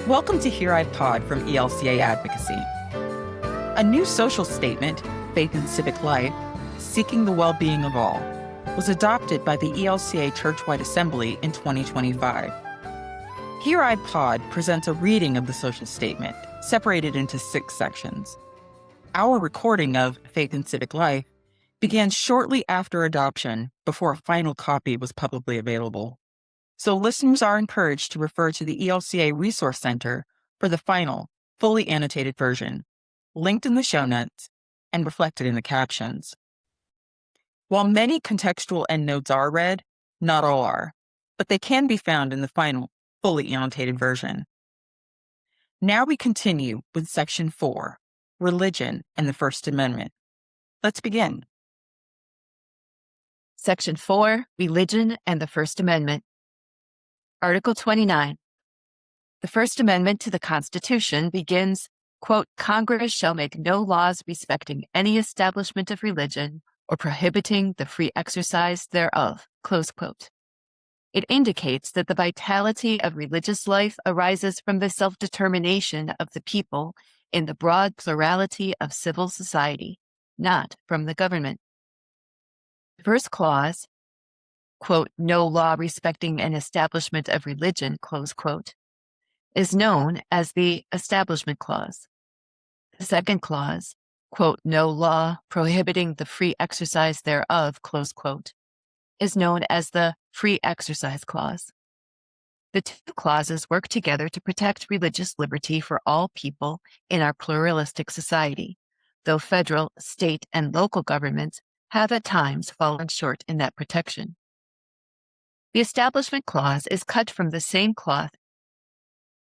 Welcome to Here I Pod from ELCA Advocacy. A new social statement, Faith and Civic Life, seeking the well-being of all, was adopted by the ELCA Churchwide Assembly in 2025. Here I Pod presents a reading of the social statement, separated into 6 sections. Our recording of Faith and Civic Life began shortly after adoption, before a final copy was publicly available. So listeners are encouraged to refer to the ELCA Resource Center for the final, fully annotated version, linked in the show notes and reflected in the captions. While many contextual endnotes are read, not all are, but they can be found in the final, fully annotated version. Now we continue with Section 4, Religion and the First Amendment. Let's begin. Section 4, Religion and the First Amendment. Article 29. The First Amendment to the Constitution begins, quote, Congress shall make no laws respecting any establishment of religion or prohibiting the free exercise thereof, close quote. It indicates that the vitality of religious life arises from the self-determination of the people in the broad plurality of civil society, not from the government. The first clause, quote, no law respecting an establishment of religion, close quote, is known as the Establishment Clause. The second clause, quote, no law prohibiting the free exercise thereof, close quote, is known as the Free Exercise Clause. The two clauses work together to protect religious liberty for all people in our pluralistic society, though federal, state, and local governments have at times fallen short in that protection. The Establishment Clause is cut from the same cloth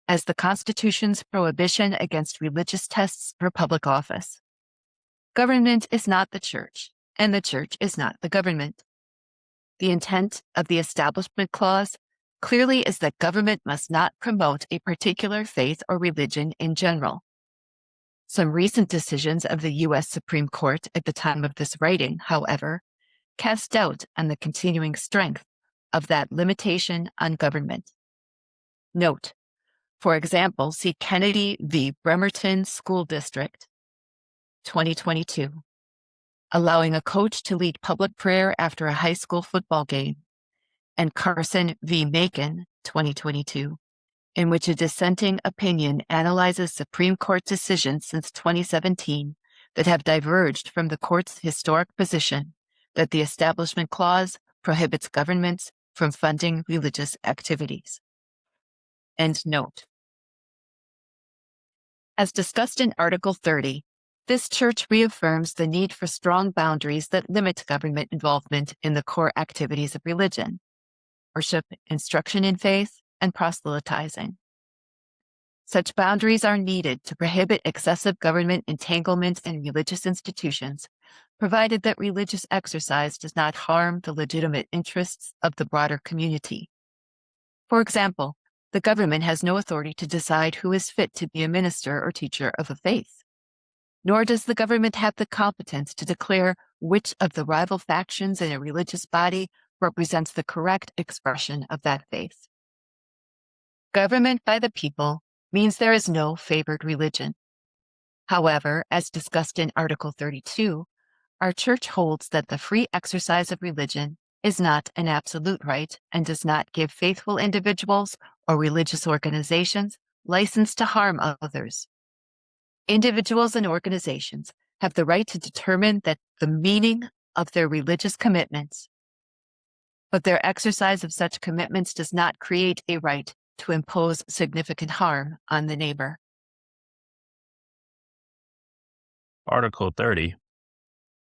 as the Constitution's prohibition against religious tests for public office. Government is not the church, and the church is not the government. The intent of the Establishment Clause clearly is that government must not promote a particular faith or religion in general. Some recent decisions of the U.S. Supreme Court at the time of this writing, however, cast doubt on the continuing strength of that limitation on government. Note, for example, see Kennedy v. Bremerton School District, 2022, allowing a coach to lead public prayer after a high school football game, and Carson v. Macon, 2022, in which a dissenting opinion analyzes Supreme Court decisions since 2017 that have diverged from the court's historic position that the Establishment Clause prohibits governments from funding religious activities. End note. As discussed in Article 30, this church reaffirms the need for strong boundaries that limit government involvement in the core activities of religion: worship, instruction in faith, and proselytizing. Such boundaries are needed to prohibit excessive government entanglement in religious institutions, provided that religious exercise does not harm the legitimate interests of the broader community. For example, the government has no authority to decide who is fit to be a minister or teacher of a faith, nor does the government have the competence to declare which of the rival factions in a religious body represents the correct expression of that faith. Government by the people means there is no favored religion. However, as discussed in Article 32, our church holds that the free exercise of religion is not an absolute right and does not give faithful individuals or religious organizations license to harm others. Individuals and organizations have the right to determine that the meaning of their religious commitments, but their exercise of such commitments does not create a right to impose significant harm on the neighbor. Article 30.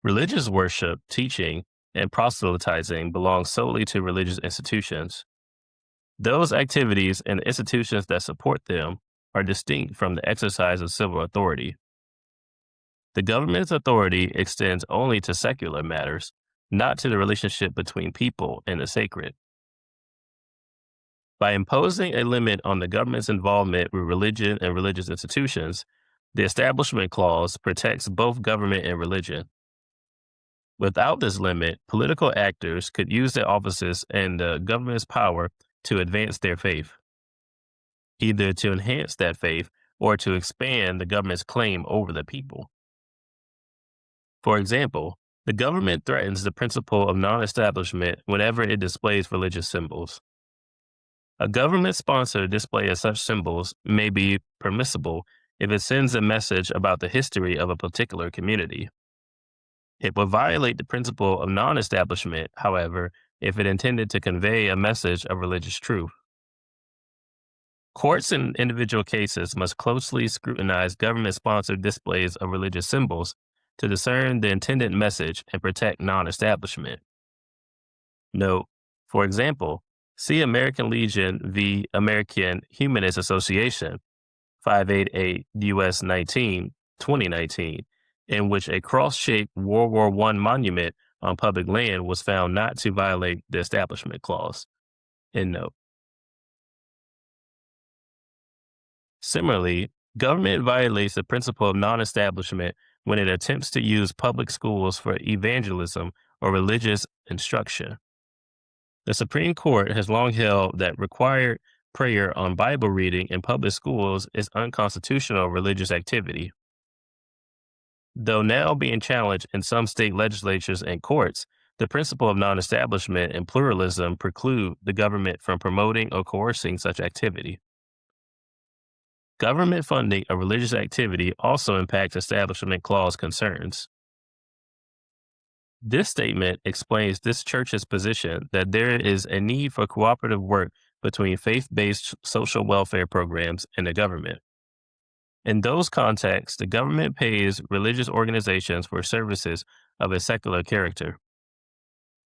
Religious worship, teaching, and proselytizing belong solely to religious institutions. Those activities and institutions that support them are distinct from the exercise of civil authority. The government's authority extends only to secular matters, not to the relationship between people and the sacred. By imposing a limit on the government's involvement with religion and religious institutions, the Establishment Clause protects both government and religion. Without this limit, political actors could use their offices and the government's power to advance their faith. either to enhance that faith or to expand the government's claim over the people. For example, the government threatens the principle of non-establishment whenever it displays religious symbols. A government-sponsored display of such symbols may be permissible if it sends a message about the history of a particular community. It would violate the principle of non-establishment, however, if it intended to convey a message of religious truth. Courts in individual cases must closely scrutinize government-sponsored displays of religious symbols to discern the intended message and protect non-establishment. Note, for example, see American Legion v. American Humanist Association, 588 U.S. 19, 2019, in which a cross-shaped World War I monument on public land was found not to violate the Establishment Clause. End note. Similarly, government violates the principle of non-establishment when it attempts to use public schools for evangelism or religious instruction. The Supreme Court has long held that required prayer on Bible reading in public schools is unconstitutional religious activity. Though now being challenged in some state legislatures and courts, the principle of non-establishment and pluralism preclude the government from promoting or coercing such activity. Government funding of religious activity also impacts Establishment Clause concerns. This statement explains this church's position that there is a need for cooperative work between faith-based social welfare programs and the government. In those contexts, the government pays religious organizations for services of a secular character.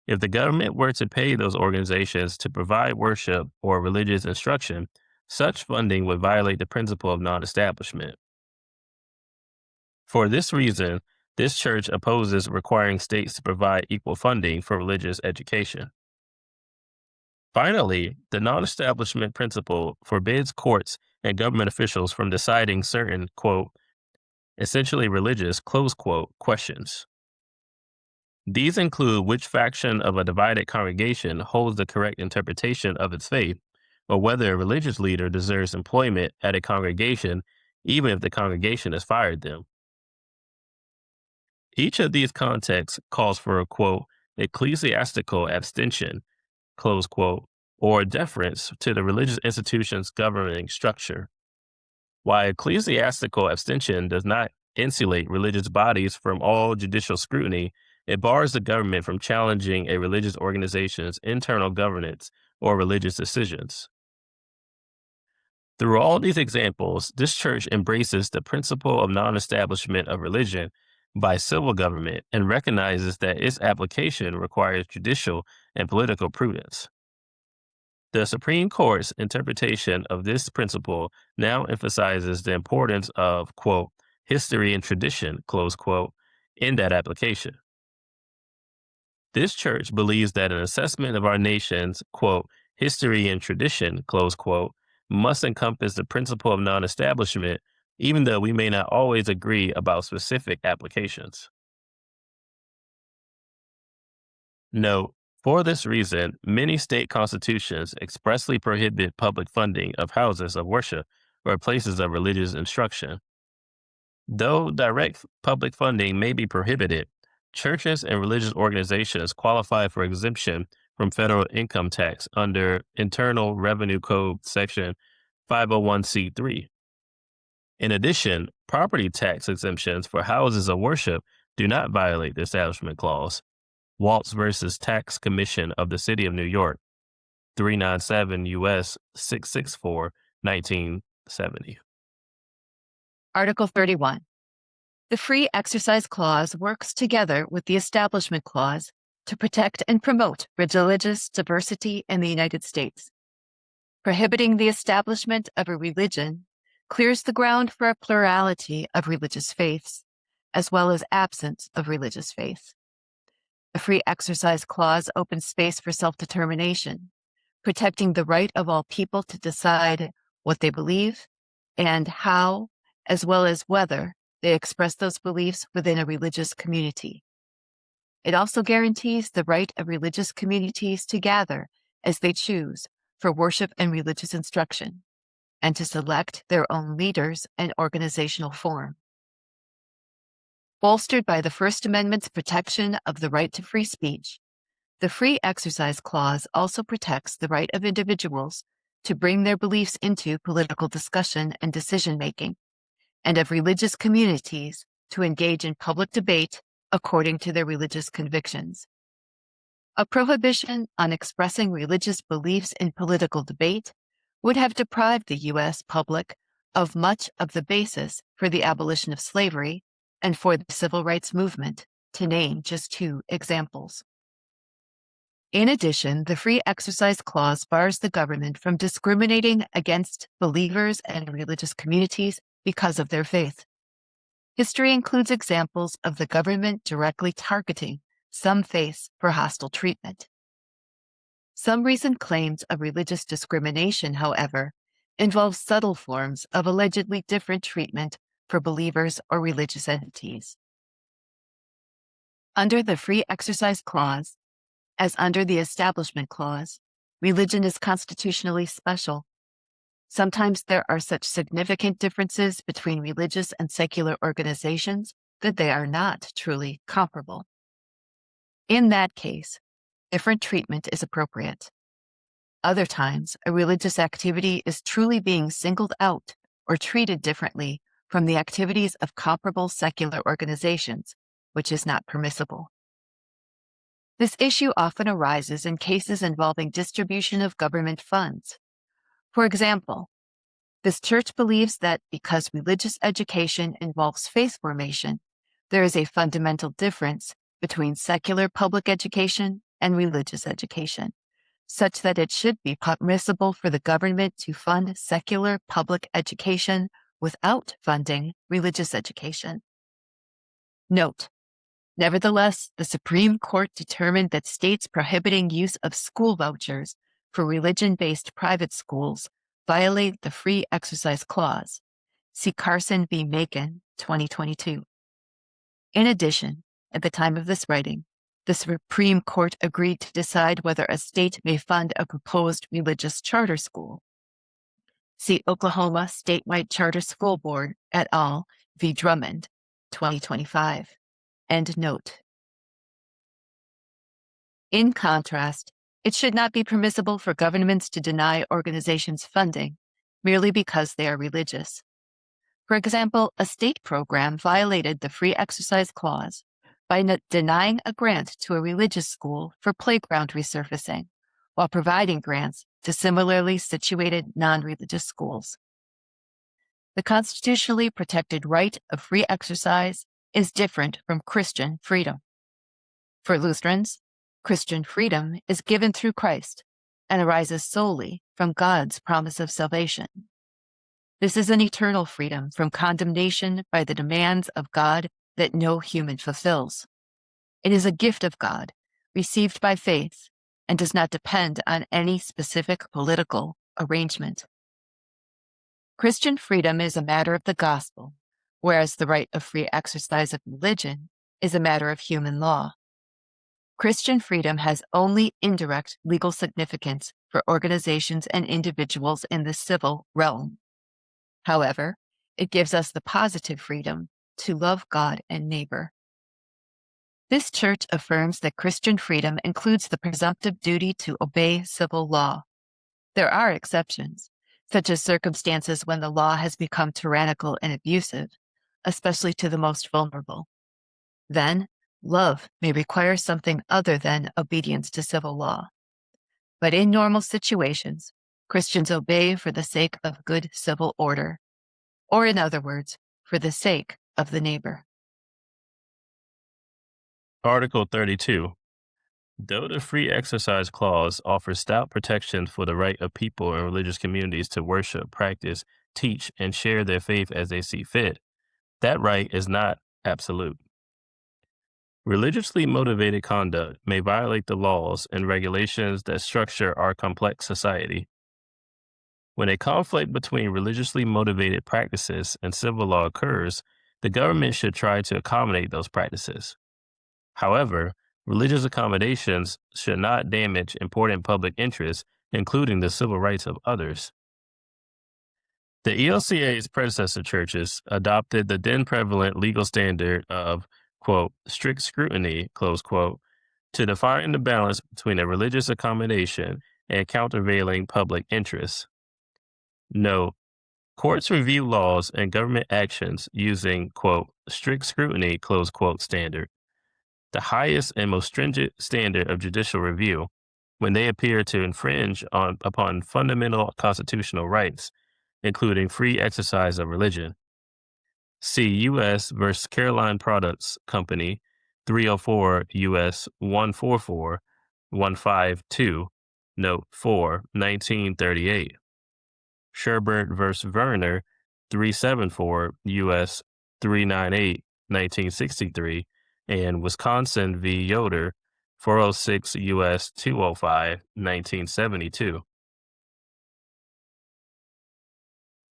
If the government were to pay those organizations to provide worship or religious instruction, such funding would violate the principle of non-establishment. For this reason, this church opposes requiring states to provide equal funding for religious education. Finally, the non-establishment principle forbids courts and government officials from deciding certain, quote, essentially religious, close quote, questions. These include which faction of a divided congregation holds the correct interpretation of its faith, or whether a religious leader deserves employment at a congregation even if the congregation has fired them. Each of these contexts calls for a, quote, ecclesiastical abstention, close quote, or deference to the religious institution's governing structure. While ecclesiastical abstention does not insulate religious bodies from all judicial scrutiny, it bars the government from challenging a religious organization's internal governance or religious decisions. Through all these examples, this church embraces the principle of non-establishment of religion by civil government and recognizes that its application requires judicial and political prudence. The Supreme Court's interpretation of this principle now emphasizes the importance of, quote, history and tradition, close quote, in that application. This church believes that an assessment of our nation's, quote, history and tradition, close quote, must encompass the principle of non-establishment, even though we may not always agree about specific applications. Note, for this reason, many state constitutions expressly prohibit public funding of houses of worship or places of religious instruction. Though direct public funding may be prohibited, churches and religious organizations qualify for exemption from federal income tax under Internal Revenue Code Section 501c3. In addition, property tax exemptions for houses of worship do not violate the Establishment Clause. Waltz versus Tax Commission of the City of New York, 397 U.S. 664, 1970. Article 31. The Free Exercise Clause works together with the Establishment Clause to protect and promote religious diversity in the United States. Prohibiting the establishment of a religion clears the ground for a plurality of religious faiths, as well as absence of religious faith. The Free Exercise Clause opens space for self-determination, protecting the right of all people to decide what they believe and how, as well as whether, they express those beliefs within a religious community. It also guarantees the right of religious communities to gather as they choose for worship and religious instruction. and to select their own leaders and organizational form. Bolstered by the First Amendment's protection of the right to free speech, the Free Exercise Clause also protects the right of individuals to bring their beliefs into political discussion and decision-making, and of religious communities to engage in public debate according to their religious convictions. A prohibition on expressing religious beliefs in political debate would have deprived the U.S. public of much of the basis for the abolition of slavery and for the civil rights movement, to name just two examples. In addition, the Free Exercise Clause bars the government from discriminating against believers and religious communities because of their faith. History includes examples of the government directly targeting some faiths for hostile treatment. Some recent claims of religious discrimination, however, involve subtle forms of allegedly different treatment for believers or religious entities. Under the Free Exercise Clause, as under the Establishment Clause, religion is constitutionally special. Sometimes there are such significant differences between religious and secular organizations that they are not truly comparable. In that case, different treatment is appropriate. Other times, a religious activity is truly being singled out or treated differently from the activities of comparable secular organizations, which is not permissible. This issue often arises in cases involving distribution of government funds. For example, this church believes that because religious education involves faith formation, there is a fundamental difference between secular public education and religious education, such that it should be permissible for the government to fund secular public education without funding religious education. Note, nevertheless, the Supreme Court determined that states prohibiting use of school vouchers for religion-based private schools violate the Free Exercise Clause. See Carson v. Macon, 2022. In addition, at the time of this writing, the Supreme Court agreed to decide whether a state may fund a proposed religious charter school. See Oklahoma Statewide Charter School Board et al. V. Drummond, 2025. End note. In contrast, it should not be permissible for governments to deny organizations funding merely because they are religious. For example, a state program violated the Free Exercise Clause by denying a grant to a religious school for playground resurfacing, while providing grants to similarly situated non-religious schools. The constitutionally protected right of free exercise is different from Christian freedom. For Lutherans, Christian freedom is given through Christ and arises solely from God's promise of salvation. This is an eternal freedom from condemnation by the demands of God that no human fulfills. It is a gift of God, received by faith, and does not depend on any specific political arrangement. Christian freedom is a matter of the gospel, whereas the right of free exercise of religion is a matter of human law. Christian freedom has only indirect legal significance for organizations and individuals in the civil realm. However, it gives us the positive freedom to love God and neighbor. This church affirms that Christian freedom includes the presumptive duty to obey civil law. There are exceptions, such as circumstances when the law has become tyrannical and abusive, especially to the most vulnerable. Then, love may require something other than obedience to civil law. But in normal situations, Christians obey for the sake of good civil order, or in other words, for the sake of the neighbor. Article 32. Though the Free Exercise Clause offers stout protection for the right of people and religious communities to worship, practice, teach, and share their faith as they see fit, that right is not absolute. Religiously motivated conduct may violate the laws and regulations that structure our complex society. When a conflict between religiously motivated practices and civil law occurs, the government should try to accommodate those practices. However, religious accommodations should not damage important public interests, including the civil rights of others. The ELCA's predecessor churches adopted the then prevalent legal standard of, quote, strict scrutiny, close quote, to define the balance between a religious accommodation and countervailing public interests. Note, courts review laws and government actions using, quote, strict scrutiny, close quote, standard, the highest and most stringent standard of judicial review, when they appear to infringe upon fundamental constitutional rights, including free exercise of religion. See U.S. versus Caroline Products Company, 304 U.S. 144 152, Note 4, 1938. Sherbert versus Werner, 374 U.S. 398, 1963, and Wisconsin v. Yoder, 406 U.S. 205, 1972.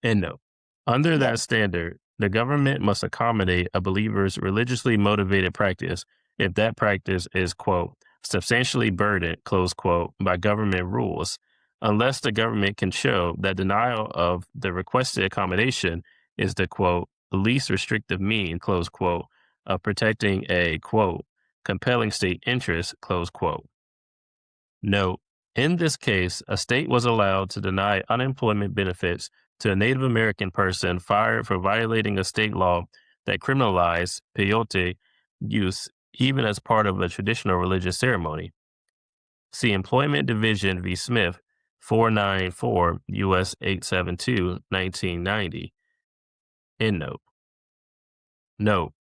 End note. Under that standard, the government must accommodate a believer's religiously motivated practice if that practice is, quote, substantially burdened, close quote, by government rules, unless the government can show that denial of the requested accommodation is the, quote, least restrictive mean, close quote, of protecting a, quote, compelling state interest, close quote. Note, in this case, a state was allowed to deny unemployment benefits to a Native American person fired for violating a state law that criminalized peyote use even as part of a traditional religious ceremony. See Employment Division v. Smith, 494 U.S. 872, 1990. End note. Note,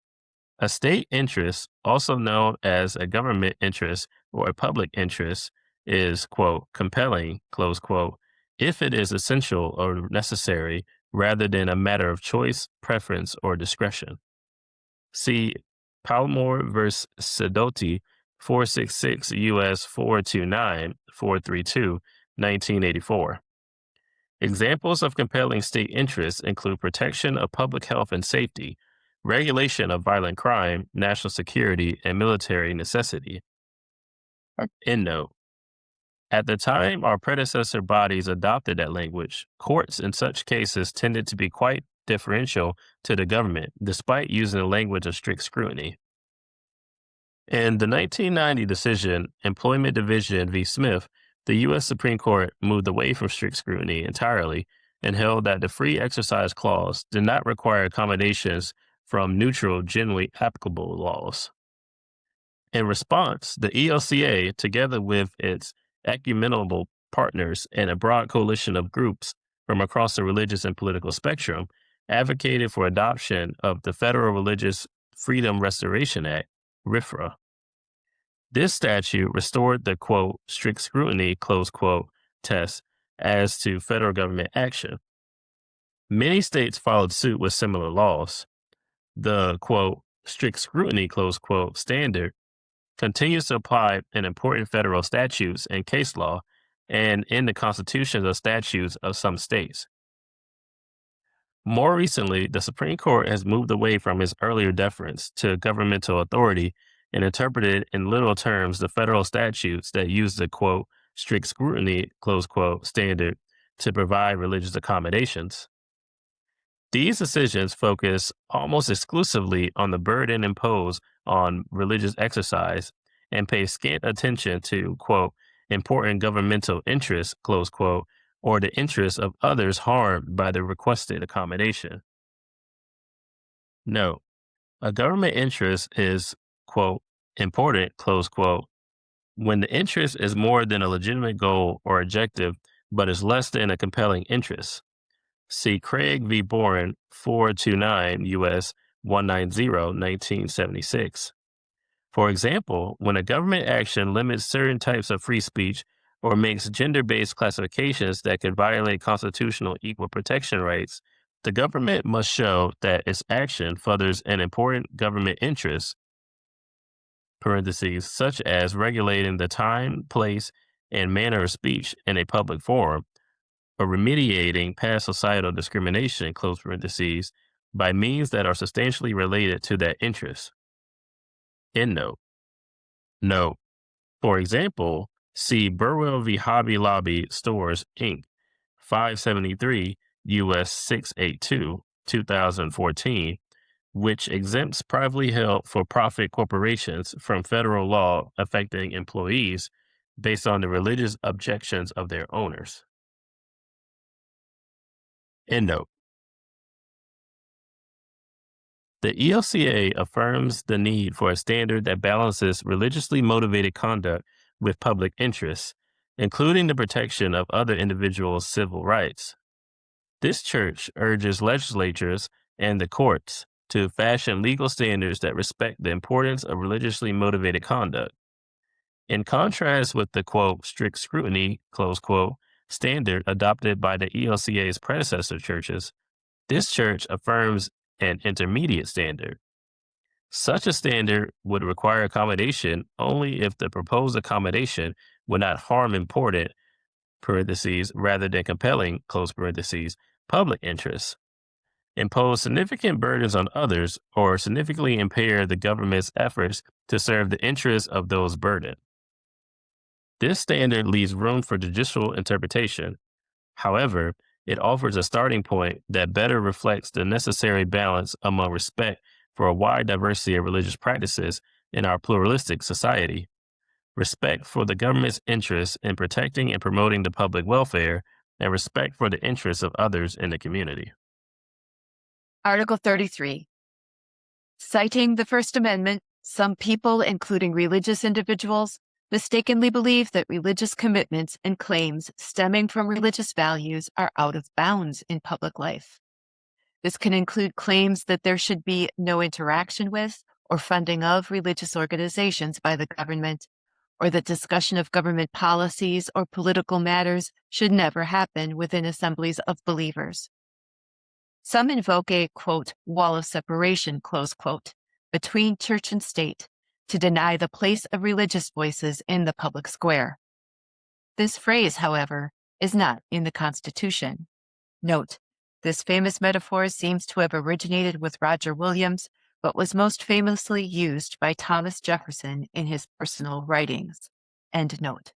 a state interest, also known as a government interest or a public interest, is, quote, compelling, close quote, if it is essential or necessary rather than a matter of choice, preference, or discretion. See Palmore v. Sidoti, 466 U.S. 429, 432, 1984. Examples of compelling state interests include protection of public health and safety, regulation of violent crime, national security, and military necessity. End note. At the time our predecessor bodies adopted that language, courts in such cases tended to be quite deferential to the government, despite using the language of strict scrutiny. In the 1990 decision, Employment Division v. Smith, the U.S. Supreme Court moved away from strict scrutiny entirely and held that the Free Exercise Clause did not require accommodations from neutral, generally applicable laws. In response, the ELCA, together with its ecumenical partners and a broad coalition of groups from across the religious and political spectrum, advocated for adoption of the Federal Religious Freedom Restoration Act, RFRA. This statute restored the, quote, strict scrutiny, close quote, test as to federal government action. Many states followed suit with similar laws. The, quote, strict scrutiny, close quote, standard continues to apply in important federal statutes and case law and in the constitutions or statutes of some states. More recently, the Supreme Court has moved away from its earlier deference to governmental authority and interpreted in literal terms the federal statutes that use the, quote, strict scrutiny, close quote, standard to provide religious accommodations. These decisions focus almost exclusively on the burden imposed on religious exercise and pay scant attention to, quote, important governmental interests, close quote, or the interests of others harmed by the requested accommodation. Note, a government interest is, quote, important, close quote, when the interest is more than a legitimate goal or objective, but is less than a compelling interest. See Craig v. Boren, 429 U.S. 190, 1976. For example, when a government action limits certain types of free speech or makes gender-based classifications that could violate constitutional equal protection rights, the government must show that its action furthers an important government interest, parentheses, such as regulating the time, place, and manner of speech in a public forum, or remediating past societal discrimination, close parentheses, by means that are substantially related to that interest. End note. Note, for example, see Burwell v. Hobby Lobby Stores, Inc., 573 US 682, 2014, which exempts privately held for-profit corporations from federal law affecting employees based on the religious objections of their owners. Endnote. The ELCA affirms the need for a standard that balances religiously motivated conduct with public interests, including the protection of other individuals' civil rights. This church urges legislatures and the courts to fashion legal standards that respect the importance of religiously motivated conduct. In contrast with the, quote, strict scrutiny, close quote, standard adopted by the ELCA's predecessor churches, this church affirms an intermediate standard. Such a standard would require accommodation only if the proposed accommodation would not harm important, parentheses, rather than compelling, close parentheses, public interests, impose significant burdens on others, or significantly impair the government's efforts to serve the interests of those burdened. This standard leaves room for judicial interpretation. However, it offers a starting point that better reflects the necessary balance among respect for a wide diversity of religious practices in our pluralistic society, respect for the government's interest in protecting and promoting the public welfare, and respect for the interests of others in the community. Article 33. Citing the First Amendment, some people, including religious individuals, mistakenly believe that religious commitments and claims stemming from religious values are out of bounds in public life. This can include claims that there should be no interaction with or funding of religious organizations by the government, or that discussion of government policies or political matters should never happen within assemblies of believers. Some invoke a, quote, wall of separation, close quote, between church and state to deny the place of religious voices in the public square. This phrase, however, is not in the Constitution. Note, this famous metaphor seems to have originated with Roger Williams, but was most famously used by Thomas Jefferson in his personal writings. End note.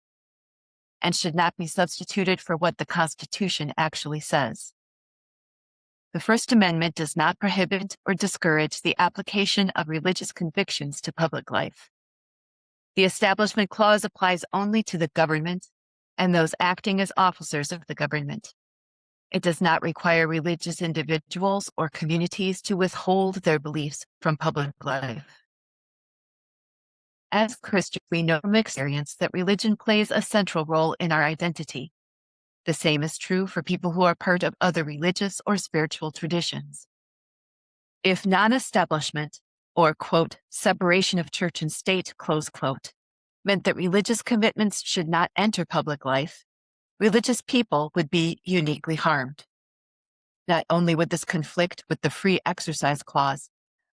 And should not be substituted for what the Constitution actually says. The First Amendment does not prohibit or discourage the application of religious convictions to public life. The Establishment Clause applies only to the government and those acting as officers of the government. It does not require religious individuals or communities to withhold their beliefs from public life. As Christians, we know from experience that religion plays a central role in our identity. The same is true for people who are part of other religious or spiritual traditions. If non-establishment, or, quote, separation of church and state, close quote, meant that religious commitments should not enter public life, religious people would be uniquely harmed. Not only would this conflict with the Free Exercise Clause,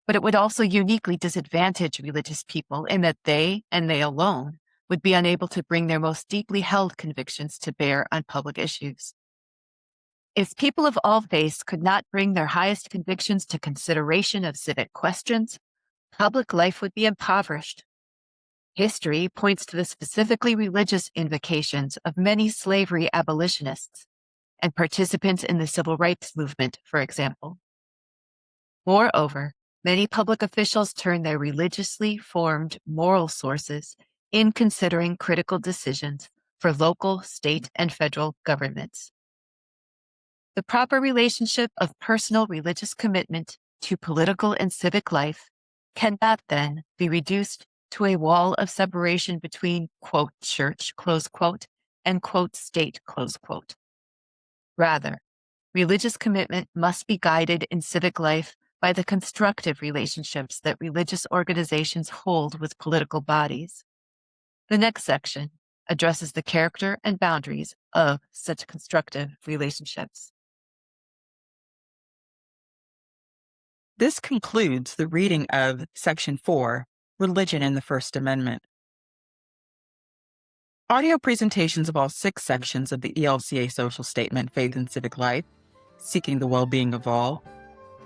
but it would also uniquely disadvantage religious people in that they, and they alone, would be unable to bring their most deeply held convictions to bear on public issues. If people of all faiths could not bring their highest convictions to consideration of civic questions, public life would be impoverished. History points to the specifically religious invocations of many slavery abolitionists and participants in the civil rights movement, for example. Moreover, many public officials turn their religiously formed moral sources in considering critical decisions for local, state, and federal governments. The proper relationship of personal religious commitment to political and civic life cannot then be reduced to a wall of separation between, quote, church, close quote, and, quote, state, close quote. Rather, religious commitment must be guided in civic life by the constructive relationships that religious organizations hold with political bodies. The next section addresses the character and boundaries of such constructive relationships. This concludes the reading of Section 4, Religion in the First Amendment. Audio presentations of all 6 sections of the ELCA Social Statement, Faith and Civic Life, Seeking the Well-Being of All,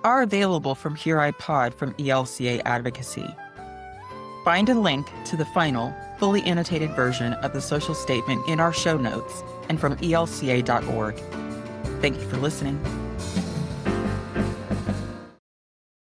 are available from Here I Pod from ELCA Advocacy. Find a link to the final, fully annotated version of the social statement in our show notes and from elca.org. Thank you for listening.